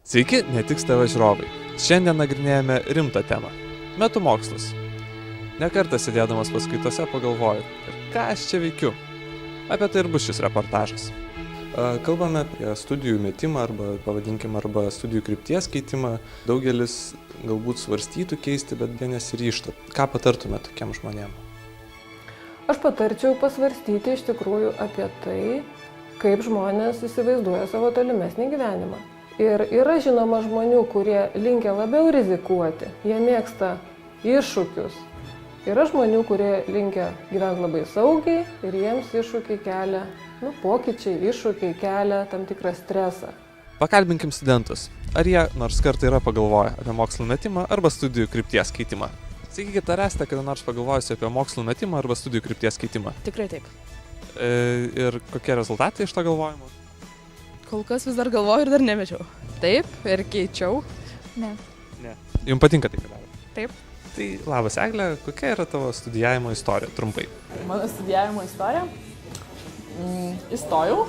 Sveiki, ne tik TV žiūrovai. Šiandien nagrinėjame rimtą temą – metų mokslus. Nekartą sėdėdamas paskaitose pagalvoju, ką aš čia veikiu. Apie tai ir bus šis reportažas. Kalbame apie studijų metimą arba studijų krypties keitimą. Daugelis galbūt svarstytų keisti, bet jie nesiryžta. Ką patartume tokiem žmonėm? Aš patarčiau pasvarstyti iš tikrųjų apie tai, kaip žmonės įsivaizduoja savo tolimesnį gyvenimą. Ir yra žinoma žmonių, kurie linkę labiau rizikuoti, jie mėgsta iššūkius. Yra žmonių, kurie linkę gyventi labai saugiai ir jiems iššūkiai kelia, pokyčiai, iššūkiai kelia tam tikrą stresą. Pakalbinkim studentus. Ar jie nors kartą yra pagalvoję apie mokslo metimą arba studijų krypties keitimą? Sakykite, ar esate kada nors pagalvojusi apie mokslo metimą arba studijų krypties keitimą? Tikrai taip. Ir kokie rezultatai iš to galvojimo? Kol kas vis dar galvoju ir dar nemečiau. Taip, ir keičiau. Ne. Jums patinka tai, ką darote? Taip. Tai labas, Egle, kokia yra tavo studijavimo istorija, trumpai? Mano studijavimo istorija? Įstojau.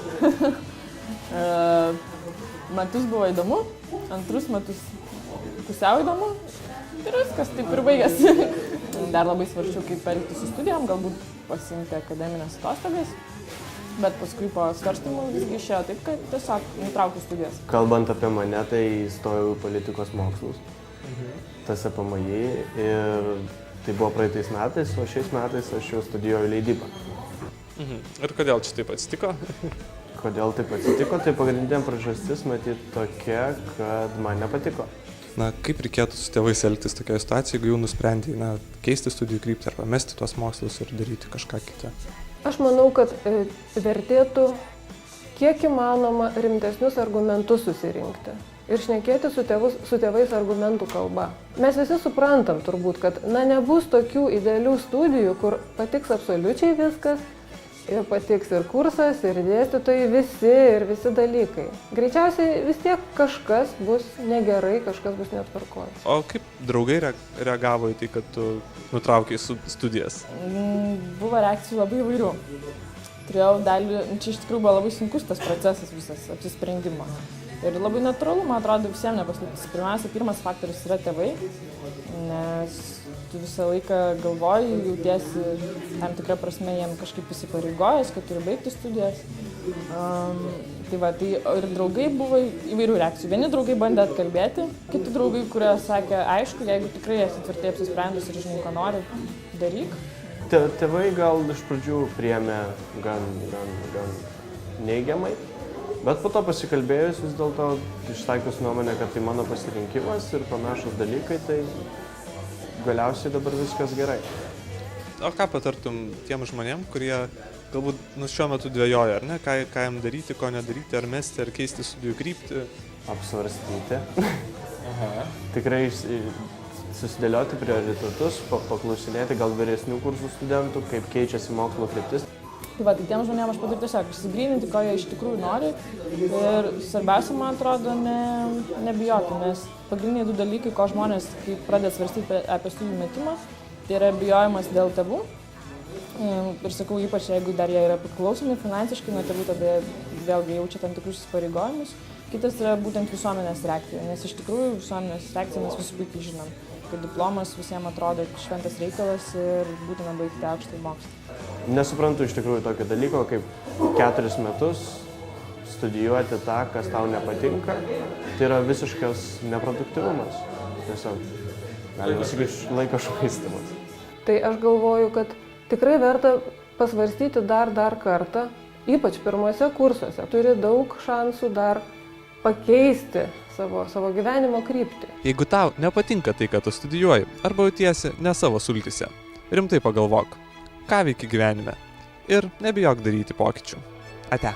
Metus buvo įdomu, antrus metus pusiau įdomu. Ir viskas taip ir baigėsi. Dar labai svarsčiau, kaip elgtis su studijom, galbūt pasiimti akademinės atostogas. Bet paskui po svarstymų visgi išėjo taip, kad tiesiog nutraukiau studijas. Kalbant apie mane, tai įstojau į politikos mokslus, TSPMI, ir tai buvo praeitais metais, o šiais metais aš jau studijuoju leidybą. Ir kodėl čia taip atsitiko? Kodėl taip atsitiko? Tai pagrindinė priežastis matyt tokia, kad man nepatiko. Kaip reikėtų su tėvais elgtis tokioje situacijoje, jeigu jau nusprendė keisti studijų kryptį arba mesti tuos mokslus ir daryti kažką kitą? Aš manau, kad vertėtų kiek įmanoma rimtesnius argumentus susirinkti ir šnekėti su tėvais argumentų kalba. Mes visi suprantam turbūt, kad nebus tokių idealių studijų, kur patiks absoliučiai viskas ir patiks ir kursas, ir dėstytojai, visi dalykai. Greičiausiai vis tiek kažkas bus negerai, kažkas bus netvarkoj. O kaip draugai reagavo į tai, kad tu nutraukei studijas? Buvo reakcijų labai įvairių. Turėjau dalį, čia iš tikrųjų buvo labai sunkus tas procesas visas apsisprendimo. Ir labai natūralu, man atrodo, visiems nepaslaptis. Pirmiausia, pirmas faktorius yra tėvai, nes tu visą laiką galvoji, jautiesi tam tikrą prasme jiem kažkaip įsipareigojęs, kad turi baigti studijas. Tai ir draugai buvo įvairių reakcijų. Vieni draugai bandė atkalbėti, kiti draugai, kurie sakė, aišku, jeigu tikrai esi tvirtai apsisprendus ir žinai, ką nori, daryk. Tėvai gal iš pradžių priėmė gan neigiamai, bet po to pasikalbėjus vis dėlto išsakius nuomonę, kad tai mano pasirinkimas ir panašus dalykai, tai galiausiai dabar viskas gerai. O ką patartum tiem žmonėm, kurie galbūt šiuo metu dvejoja, ar ne? Ką jam daryti, ko nedaryti, ar mesti, ar keisti studijų kryptį? Apsvarstyti. Tikrai susidėlioti prioritetus, paklausinėti gal vyresnių kursų studentų, kaip keičiasi mokslo kryptis. Tai tiem žmonėm aš patariu tiesiog išsigryninti, ko jie iš tikrųjų nori. Ir svarbiausia, man atrodo, nebijoti, nes pagrindiniai du dalykai, ko žmonės, kai pradeda svarstyti apie studijų metimą, tai yra bijojimas dėl tėvų. Ir sakau, ypač jeigu dar jie yra priklausomi finansiškai nuo tėvų, tada vėlgi jaučia tam tikrus įsipareigojimus. Kitas yra būtent visuomenės reakcija, nes iš tikrųjų visuomenės reakciją mes visi puikiai žinom, kad diplomas visiems atrodo šventas reikalas ir būtina baigti aukštąjį mokslą. Nesuprantu iš tikrųjų tokio dalyko, kaip 4 metus studijuoti tą, kas tau nepatinka, tai yra visiškas neproduktyvumas. Tiesiog, galima sakyti, laiko švaistymas. Tai aš galvoju, kad tikrai verta pasvarstyti dar kartą, ypač pirmuose kursuose. Turi daug šansų dar pakeisti savo gyvenimo kryptį. Jeigu tau nepatinka tai, ką tu studijuoji, arba jautiesi ne savo sultyse, rimtai pagalvok, ką veiki gyvenime ir nebijok daryti pokyčių. Ate.